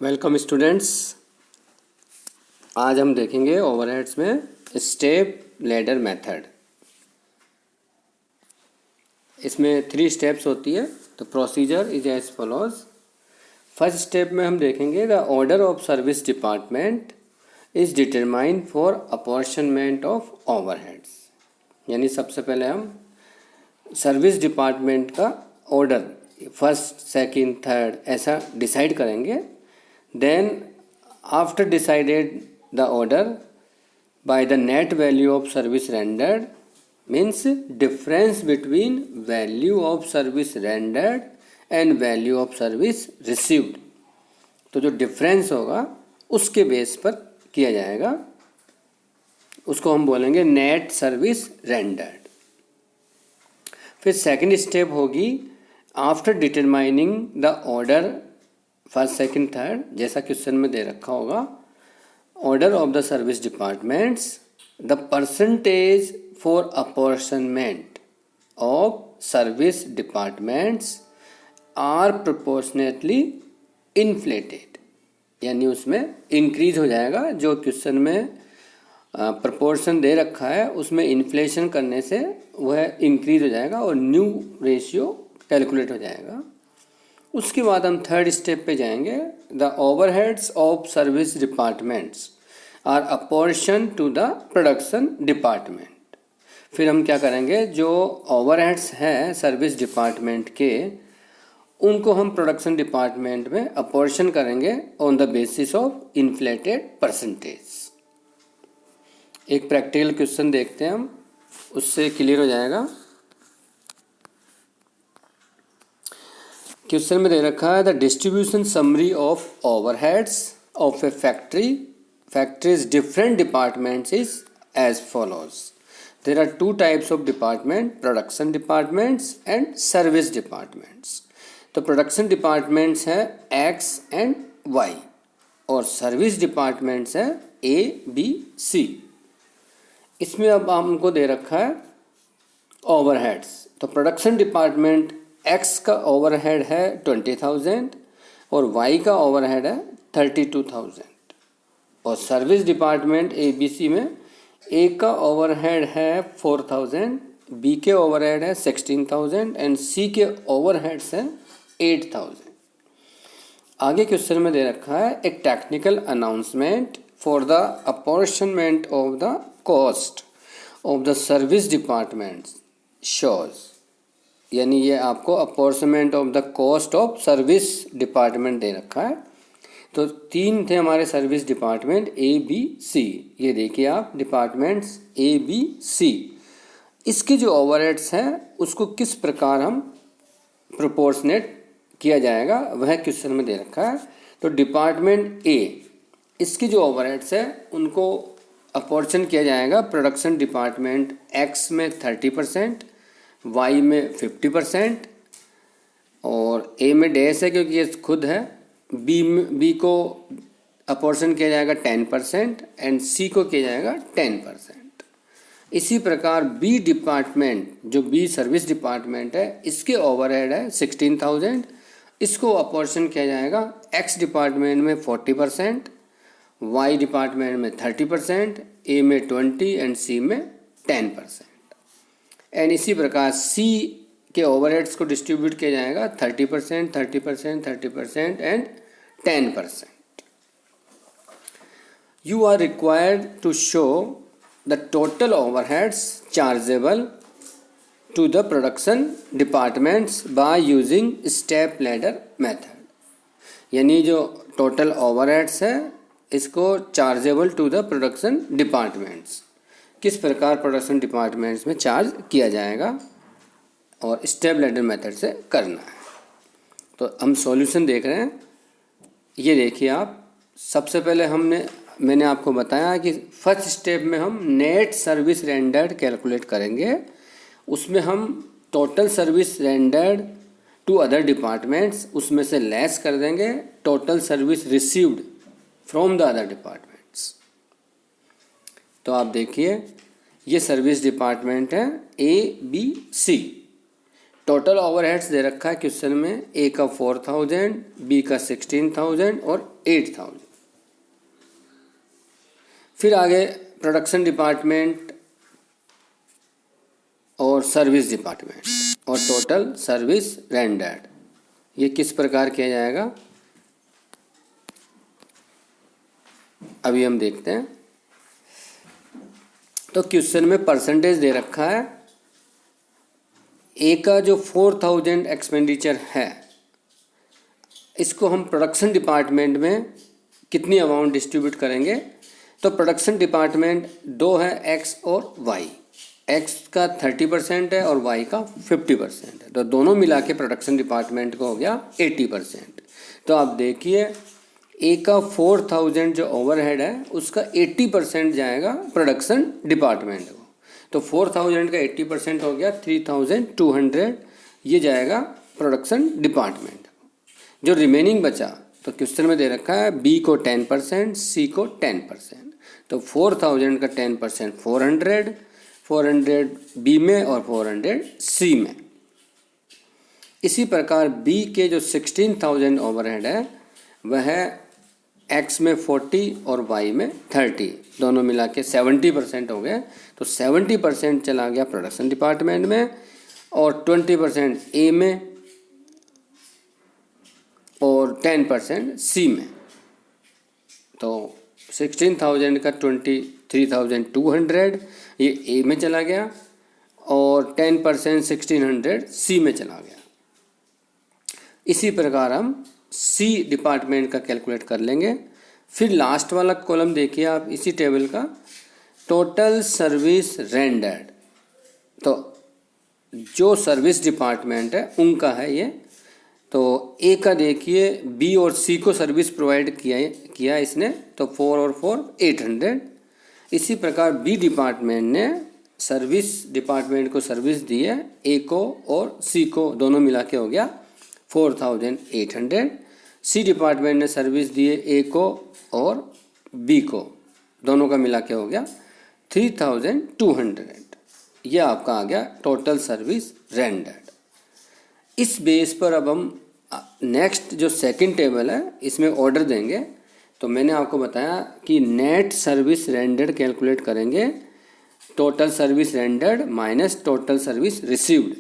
Welcome students. आज हम देखेंगे ओवरहेड्स में स्टेप लैडर मेथड। इसमें 3 स्टेप्स होती है। तो procedure is as follows. First step में हम देखेंगे the order of service department is determined for apportionment of overheads. यानी सबसे पहले हम सर्विस डिपार्टमेंट का ऑर्डर फर्स्ट, सेकंड, थर्ड ऐसा डिसाइड करेंगे। Then after decided the order by the net value of service rendered means difference between value of service rendered and value of service received। तो जो difference होगा उसके base पर किया जाएगा, उसको हम बोलेंगे नेट सर्विस रेंडर्ड। फिर सेकंड स्टेप होगी after determining the order first, second, third जैसा क्वेश्चन में दे रखा होगा। Order of the service departments the percentage for apportionment of service departments are proportionately inflated. यानी उसमें इंक्रीज हो जाएगा। जो क्वेश्चन में प्रोपोर्शन दे रखा है उसमें इन्फ्लेशन करने से वह इंक्रीज हो जाएगा और न्यू रेशियो कैलकुलेट हो जाएगा। उसके बाद हम थर्ड स्टेप पे जाएंगे। The overheads of service departments are apportion to the production department. फिर हम क्या करेंगे, जो ओवरहेड्स हैं सर्विस डिपार्टमेंट के उनको हम प्रोडक्शन डिपार्टमेंट में अपॉर्शन करेंगे on the basis of inflated percentage. एक प्रैक्टिकल क्वेश्चन देखते हैं हम, उससे क्लियर हो जाएगा। क्वेश्चन में दे रखा है the distribution summary of overheads of a factories different departments is as follows. There are 2 types of department, production departments and service departments. तो प्रोडक्शन डिपार्टमेंट्स है X एंड Y और सर्विस डिपार्टमेंट्स है A, B, C। इसमें अब हमको दे रखा है overheads. तो प्रोडक्शन डिपार्टमेंट X का ओवरहेड है 20,000 और Y का ओवरहेड है 32,000। और सर्विस डिपार्टमेंट ABC में A का ओवरहेड है 4,000, B के ओवरहेड है 16,000 एंड C के ओवरहेड्स हैं 8,000। आगे क्वेश्चन में दे रखा है एक technical announcement for the apportionment of the cost of the service department shows. यानी ये आपको apportionment of the cost of service department दे रखा है। तो 3 थे हमारे service department A, B, C। ये देखिए आप डिपार्टमेंट्स A, B, C। इसके जो ओवरहेड्स हैं उसको किस प्रकार हम प्रोपोर्शनेट किया जाएगा वह क्वेश्चन में दे रखा है। तो डिपार्टमेंट A इसके जो ओवरहेड्स हैं उनको अपॉर्शन किया जाएगा प्रोडक्शन डिपार्टमेंट X में 30%, Y में 50% और A में डैश है क्योंकि ये खुद है। B को अपॉर्शन किया जाएगा 10% एंड C को किया जाएगा 10%। इसी प्रकार B डिपार्टमेंट, जो B सर्विस डिपार्टमेंट है, इसके ओवरहेड है 16,000। इसको अपॉर्शन किया जाएगा X डिपार्टमेंट में 40%, Y डिपार्टमेंट में 30%, A में 20 एंड C में 10%। एंड इसी प्रकार C के ओवरहेड्स को डिस्ट्रीब्यूट किया जाएगा 30%, 30%, 30% and 10%। You are required to show the total overheads chargeable to the production departments by using step ladder method. यानी जो टोटल ओवरहेड्स है इसको chargeable to the production departments किस प्रकार प्रोडक्शन डिपार्टमेंट्स में चार्ज किया जाएगा और स्टेप लैडर मेथड से करना है। तो हम सॉल्यूशन देख रहे हैं। ये देखिए आप, सबसे पहले मैंने आपको बताया कि फर्स्ट स्टेप में हम नेट सर्विस रेंडर्ड कैलकुलेट करेंगे। उसमें हम total service rendered to other departments उसमें से लेस कर देंगे total service received from the other departments. तो आप देखिए ये सर्विस डिपार्टमेंट है A, B, C। Total overheads दे रखा है क्वेश्चन में, ए का 4000, बी का 16000 और 8000। फिर आगे प्रोडक्शन डिपार्टमेंट और सर्विस डिपार्टमेंट और टोटल सर्विस रेंडर्ड, ये किस प्रकार किया जाएगा अभी हम देखते हैं। तो क्वेश्चन में परसेंटेज दे रखा है, ए का जो 4000 एक्सपेंडिचर है इसको हम प्रोडक्शन डिपार्टमेंट में कितनी अमाउंट डिस्ट्रीब्यूट करेंगे। तो प्रोडक्शन डिपार्टमेंट दो है, एक्स और वाई। एक्स का 30% है और वाई का 50% है, तो दोनों मिला के प्रोडक्शन डिपार्टमेंट को हो गया 80%। तो आप देखिए ए का 4000 जो ओवरहेड है उसका 80% जाएगा प्रोडक्शन डिपार्टमेंट को। तो 4000 का 80% हो गया 3200, ये जाएगा प्रोडक्शन डिपार्टमेंट। जो रिमेनिंग बचा तो क्वेश्चन में दे रखा है बी को 10%, सी को 10%। तो 4000 का 10% 400, 400 बी में और 400 सी में। इसी प्रकार बी के जो 16000 ओवरहेड है वह एक्स में 40 और वाई में 30, दोनों मिला के 70% हो गए। तो 70% चला गया प्रोडक्शन डिपार्टमेंट में और 20% ए में और 10% सी में। तो 16000 का 23200 ये ए में चला गया और 10% 1600 सी में चला गया। इसी प्रकार हम सी डिपार्टमेंट का कैलकुलेट कर लेंगे। फिर लास्ट वाला कॉलम देखिए आप इसी टेबल का, टोटल सर्विस रेंडर्ड। तो जो सर्विस डिपार्टमेंट है उनका है ये। तो ए का देखिए बी और सी को सर्विस प्रोवाइड किया इसने, तो 4 और 4 800। इसी प्रकार बी डिपार्टमेंट ने सर्विस डिपार्टमेंट को सर्विस दी है, ए को और सी को, दोनों मिला के हो गया 4800। सी डिपार्टमेंट ने सर्विस दी है ए को और बी को, दोनों का मिला के हो गया 3200। यह आपका आ गया टोटल सर्विस रेंडर्ड। इस बेस पर अब हम नेक्स्ट जो सेकंड टेबल है इसमें ऑर्डर देंगे। तो मैंने आपको बताया कि नेट सर्विस रेंडर्ड कैलकुलेट करेंगे, total service rendered minus total service received.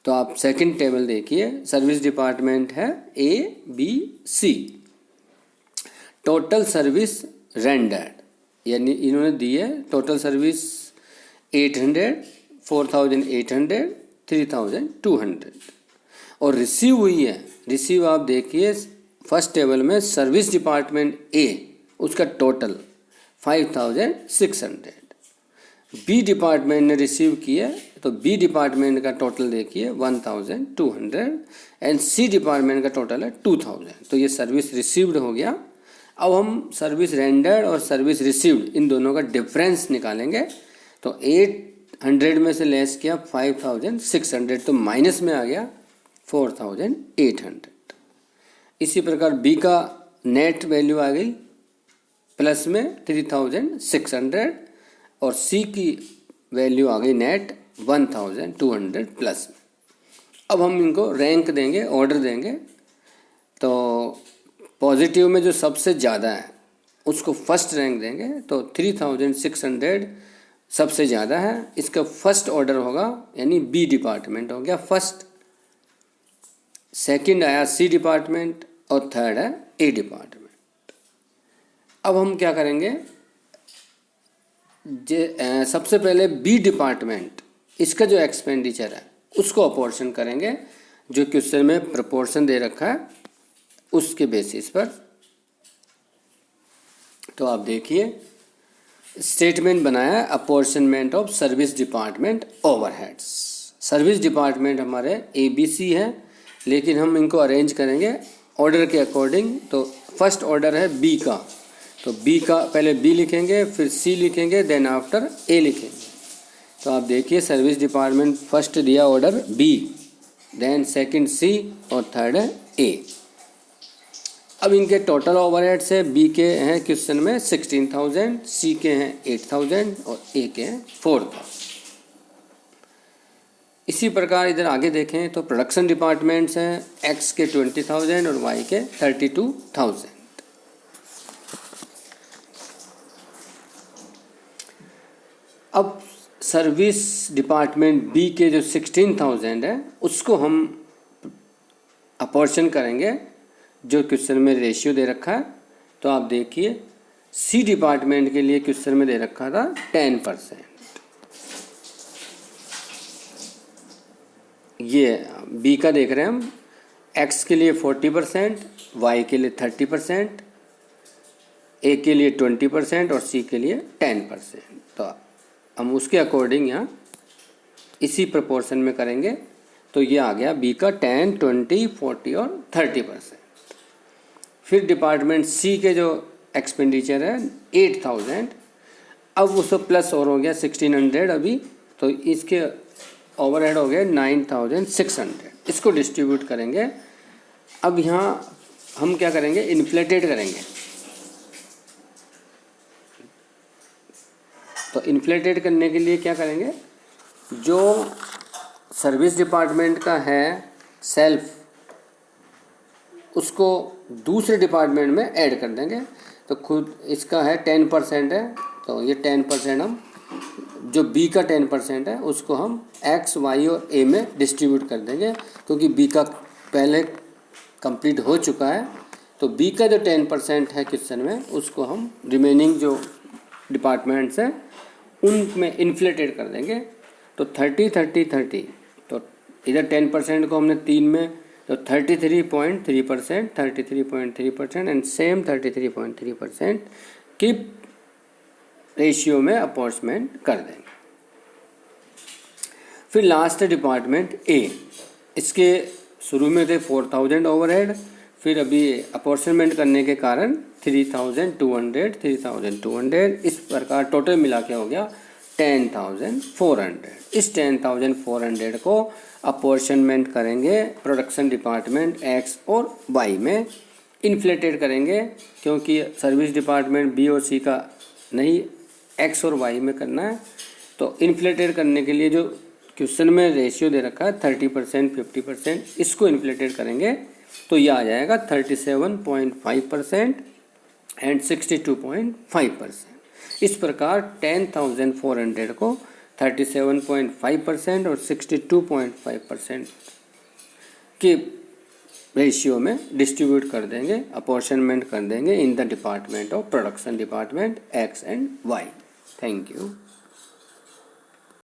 तो आप सेकंड टेबल देखिए, सर्विस डिपार्टमेंट है A B C, total service rendered यानी इन्होंने दी है टोटल सर्विस 800, 4800, 3200 और रिसीव हुई है। रिसीव आप देखिए फर्स्ट टेबल में सर्विस डिपार्टमेंट ए उसका टोटल 5600, बी डिपार्टमेंट ने रिसीव किया तो बी डिपार्टमेंट का टोटल देखिए 1200 एंड सी डिपार्टमेंट का टोटल है 2000। तो ये सर्विस रिसीव्ड हो गया। अब हम सर्विस रेंडर्ड और सर्विस रिसीव्ड इन दोनों का डिफरेंस निकालेंगे। तो 800 में से लेस किया 5600, तो माइनस में आ गया 4800। इसी प्रकार बी का नेट वैल्यू आ गई प्लस में 3600 और सी की वैल्यू आ गई नेट 1200 प्लस में। अब हम इनको रैंक देंगे, ऑर्डर देंगे। तो पॉजिटिव में जो सबसे ज़्यादा है उसको फर्स्ट रैंक देंगे। तो 3600 सबसे ज़्यादा है, इसका फर्स्ट ऑर्डर होगा यानी बी डिपार्टमेंट हो गया फर्स्ट। सेकंड आया सी डिपार्टमेंट और थर्ड है ए डिपार्टमेंट। अब हम क्या करेंगे, सबसे पहले बी डिपार्टमेंट इसका जो एक्सपेंडिचर है उसको अपोर्शन करेंगे, जो क्वेश्चन में प्रपोर्शन दे रखा है उसके बेसिस पर। तो आप देखिए स्टेटमेंट बनाया apportionment of service department overheads. Service department हमारे ए बी सी है, लेकिन हम इनको अरेंज करेंगे ऑर्डर के अकॉर्डिंग। तो फर्स्ट ऑर्डर है बी का, तो बी का पहले बी लिखेंगे, फिर सी लिखेंगे, देन आफ्टर ए लिखेंगे। तो आप देखिए सर्विस डिपार्टमेंट फर्स्ट दिया ऑर्डर बी, देन सेकंड सी और थर्ड है ए। अब इनके टोटल ओवरहेड्स है, बी के हैं क्वेश्चन में 16000, सी के हैं 8000 और ए के हैं 4000। इसी प्रकार इधर आगे देखें तो प्रोडक्शन डिपार्टमेंट्स हैं, एक्स के 20,000 और वाई के 32,000। अब सर्विस डिपार्टमेंट बी के जो 16,000 है उसको हम अपॉर्शन करेंगे जो क्वेश्चन में रेशियो दे रखा है। तो आप देखिए सी डिपार्टमेंट के लिए क्वेश्चन में दे रखा था 10%, ये बी का देख रहे हैं हम, एक्स के लिए 40%, वाई के लिए 30%, ए के लिए 20% और सी के लिए 10%। तो हम उसके अकॉर्डिंग यहाँ इसी प्रोपोर्शन में करेंगे। तो ये आ गया बी का 10, 20, 40 और 30%। फिर डिपार्टमेंट सी के जो एक्सपेंडिचर है 8,000, अब उसको प्लस और हो गया 1,600 अभी, तो इसके ओवरहेड हो गया 9,600। इसको डिस्ट्रीब्यूट करेंगे। अब यहाँ हम क्या करेंगे, इन्फ्लेटेड करेंगे। तो इन्फ्लेटेड करने के लिए क्या करेंगे, जो सर्विस डिपार्टमेंट का है सेल्फ उसको दूसरे डिपार्टमेंट में ऐड कर देंगे। तो खुद इसका है 10% है, तो ये 10% हम जो बी का 10% है उसको हम एक्स, वाई और ए में डिस्ट्रीब्यूट कर देंगे, क्योंकि बी का पहले कंप्लीट हो चुका है। तो बी का जो 10% है क्वेश्चन में उसको हम रिमेनिंग जो डिपार्टमेंट्स हैं उनमें इन्फ्लेटेड कर देंगे। तो 30, 30, 30, तो इधर 10% को हमने 3 में, तो 33.3%, 33.3% एंड सेम 33.3% की रेशियो में अपॉर्चमेंट कर देंगे। फिर लास्ट है डिपार्टमेंट ए, इसके शुरू में थे 4,000 ओवरहेड, फिर अभी अपॉर्चमेंट करने के कारण 3,200, 3,200, इस प्रकार टोटल मिला के हो गया 10,400। इस 10,400 को अपॉर्चनमेंट करेंगे प्रोडक्शन डिपार्टमेंट एक्स और वाई में, इन्फ्लेटेड करेंगे क्योंकि सर्विस डिपार्टमेंट बी और सी का नहीं, एक्स और वाई में करना है। तो इन्फ्लेटेड करने के लिए जो क्वेश्चन में रेशियो दे रखा है 30%, 50%, इसको इन्फ्लेटेड करेंगे तो यह आ जाएगा 37.5% एंड 62.5%। इस प्रकार 10,400 को 37.5% और 62.5% के रेशियो में डिस्ट्रीब्यूट कर देंगे, अपॉर्चनमेंट कर देंगे in the department of production department X and Y. Thank you.